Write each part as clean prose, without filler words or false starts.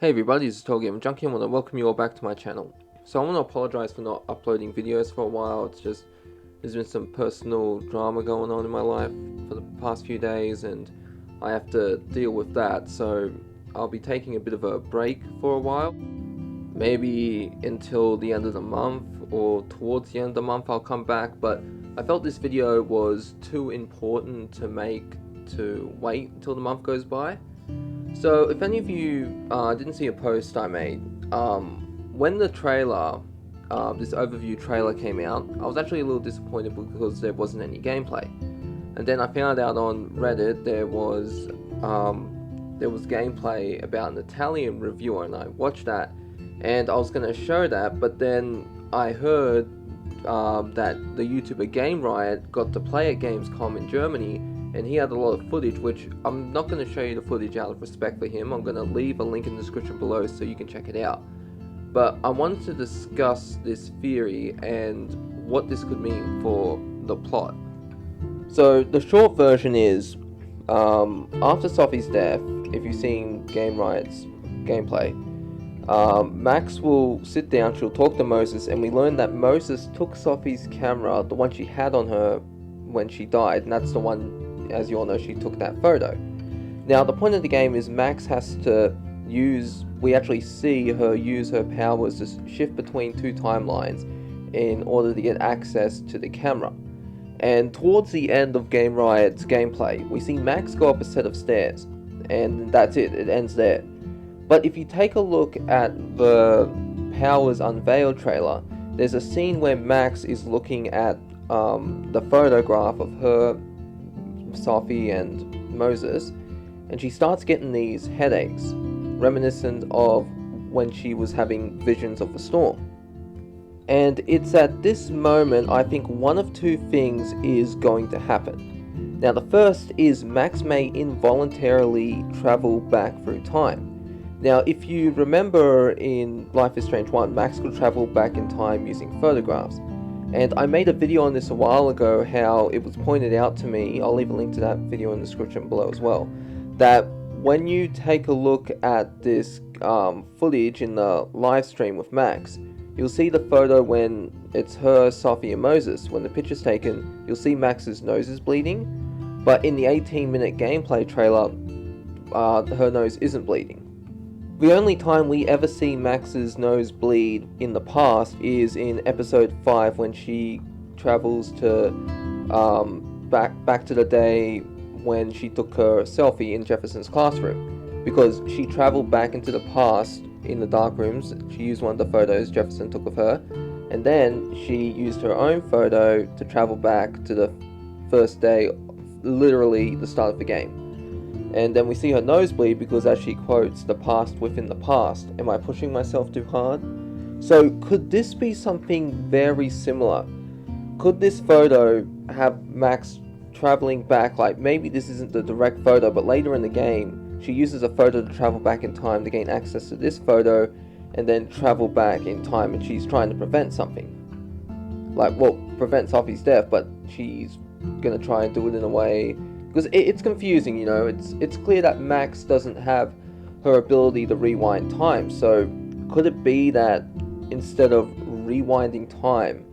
Hey everybody, this is TotalGamerJunkie. I want to welcome you all back to my channel. So I want to apologize for not uploading videos for a while. There's been some personal drama going on in my life for the past few days and I have to deal with that. So I'll be taking a bit of a break for a while. Maybe until the end of the month or towards the end of the month I'll come back. But I felt this video was too important to make to wait until the month goes by. So, if any of you didn't see a post I made, when the trailer, this overview trailer came out, I was actually a little disappointed because there wasn't any gameplay. And then I found out on Reddit there was gameplay about an Italian reviewer, and I watched that, and I was going to show that, but then I heard that the YouTuber Game Riot got to play at Gamescom in Germany, and he had a lot of footage, which I'm not going to show you the footage out of respect for him. I'm going to leave a link in the description below so you can check it out. But I wanted to discuss this theory and what this could mean for the plot. So the short version is, after Sophie's death, if you've seen Game Riot's gameplay, Max will sit down, she'll talk to Moses, and we learn that Moses took Sophie's camera, the one she had on her when she died, and that's the one, as you all know, she took that photo. Now the point of the game is Max has to we actually see her use her powers to shift between two timelines in order to get access to the camera. And towards the end of Game Riot's gameplay, we see Max go up a set of stairs, and that's it ends there. But if you take a look at the Powers Unveiled trailer, there's a scene where Max is looking at the photograph of her, Sophie and Moses, and she starts getting these headaches, reminiscent of when she was having visions of the storm. And it's at this moment I think one of two things is going to happen. Now the first is Max may involuntarily travel back through time. Now if you remember in Life is Strange 1, Max could travel back in time using photographs. And I made a video on this a while ago, how it was pointed out to me, I'll leave a link to that video in the description below as well, that when you take a look at this footage in the live stream with Max, you'll see the photo when it's her, Sophie and Moses. When the picture's taken, you'll see Max's nose is bleeding, but in the 18-minute gameplay trailer, her nose isn't bleeding. The only time we ever see Max's nose bleed in the past is in episode 5 when she travels to back to the day when she took her selfie in Jefferson's classroom, because she traveled back into the past in the dark rooms. She used one of the photos Jefferson took of her, and then she used her own photo to travel back to the first day, literally the start of the game. And then we see her nose bleed because, as she quotes, the past within the past. Am I pushing myself too hard? So could this be something very similar? Could this photo have Max traveling back, like maybe this isn't the direct photo, but later in the game she uses a photo to travel back in time to gain access to this photo and then travel back in time, and she's trying to prevent something. Like, well, prevent Sophie's death, but she's gonna try and do it in a way, because it's confusing, you know. It's clear that Max doesn't have her ability to rewind time, so could it be that instead of rewinding time,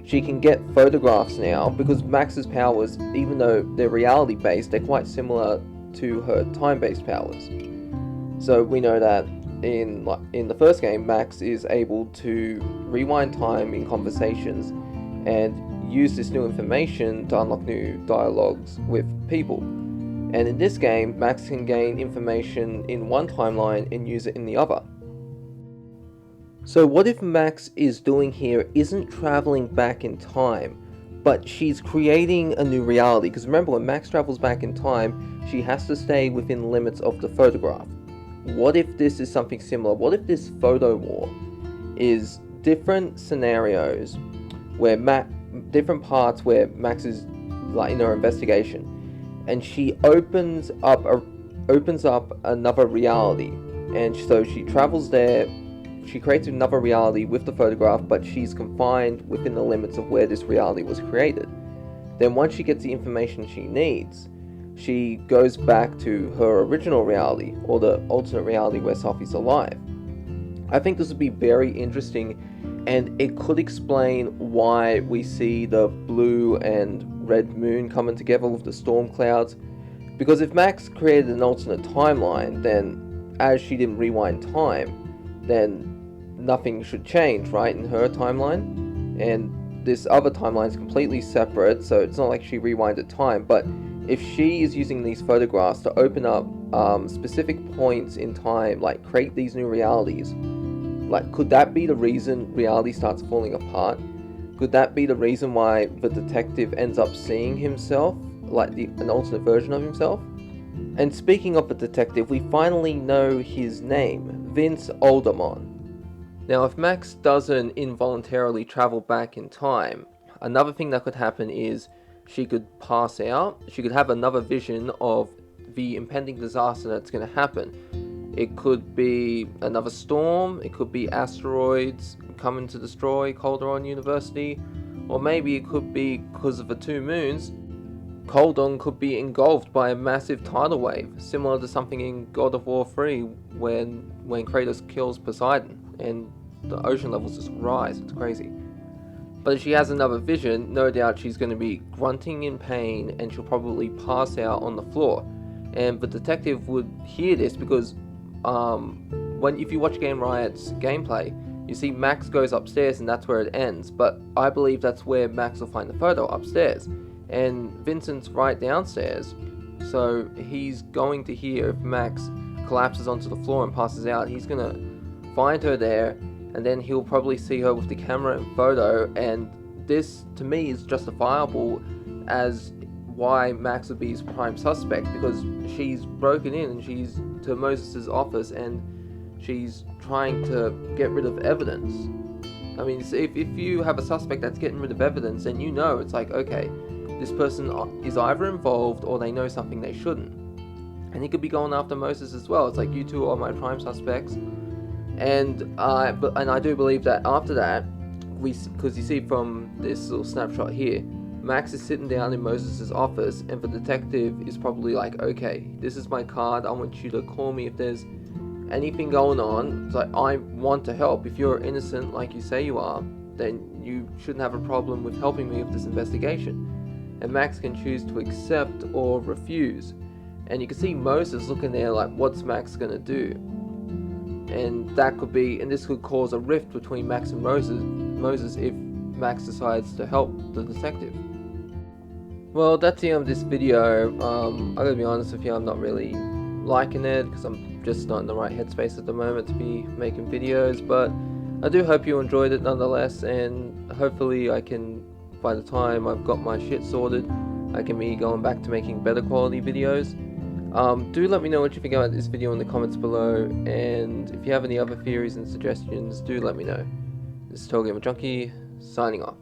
she can get photographs now? Because Max's powers, even though they're reality-based, they're quite similar to her time-based powers. So we know that in the first game, Max is able to rewind time in conversations and use this new information to unlock new dialogues with people. And in this game, Max can gain information in one timeline and use it in the other. So what if Max is doing here isn't traveling back in time, but she's creating a new reality? Because remember, when Max travels back in time, she has to stay within the limits of the photograph. What if this is something similar? What if this photo war is different scenarios where different parts where Max is like in her investigation, and she opens up another reality, and so she travels there, she creates another reality with the photograph, but she's confined within the limits of where this reality was created. Then once she gets the information she needs, she goes back to her original reality, or the alternate reality where Sophie's alive. I think this would be very interesting, and it could explain why we see the blue and red moon coming together with the storm clouds. Because if Max created an alternate timeline, then as she didn't rewind time, then nothing should change, right, in her timeline? And this other timeline is completely separate, so it's not like she rewinded time. But if she is using these photographs to open up specific points in time, like create these new realities, like, could that be the reason reality starts falling apart? Could that be the reason why the detective ends up seeing himself, like an alternate version of himself? And speaking of the detective, we finally know his name, Vince Alderman. Now, if Max doesn't involuntarily travel back in time, another thing that could happen is she could pass out. She could have another vision of the impending disaster that's going to happen. It could be another storm, it could be asteroids coming to destroy Calderon University, or maybe it could be because of the two moons, Calderon could be engulfed by a massive tidal wave, similar to something in God of War 3 when Kratos kills Poseidon and the ocean levels just rise. It's crazy. But if she has another vision, no doubt she's going to be grunting in pain and she'll probably pass out on the floor. And the detective would hear this because if you watch Game Riot's gameplay, you see Max goes upstairs and that's where it ends. But I believe that's where Max will find the photo, upstairs. And Vincent's right downstairs, so he's going to hear if Max collapses onto the floor and passes out. He's going to find her there, and then he'll probably see her with the camera and photo, and this to me is justifiable as why Max would be his prime suspect, because she's broken in and she's to Moses' office and she's trying to get rid of evidence. I mean, if you have a suspect that's getting rid of evidence, then you know it's like, okay, this person is either involved or they know something they shouldn't. And he could be going after Moses as well. It's like, you two are my prime suspects. And I do believe that after that, because you see from this little snapshot here, Max is sitting down in Moses' office, and the detective is probably like, okay, this is my card, I want you to call me if there's anything going on. It's like, I want to help. If you're innocent like you say you are, then you shouldn't have a problem with helping me with this investigation. And Max can choose to accept or refuse. And you can see Moses looking there like, what's Max gonna do? And this could cause a rift between Max and Moses if Max decides to help the detective. Well, that's the end of this video. I gotta be honest with you, I'm not really liking it because I'm just not in the right headspace at the moment to be making videos, but I do hope you enjoyed it nonetheless, and hopefully I can, by the time I've got my shit sorted, I can be going back to making better quality videos. Do let me know what you think about this video in the comments below, and if you have any other theories and suggestions, do let me know. This is TotalGamerJunkie, signing off.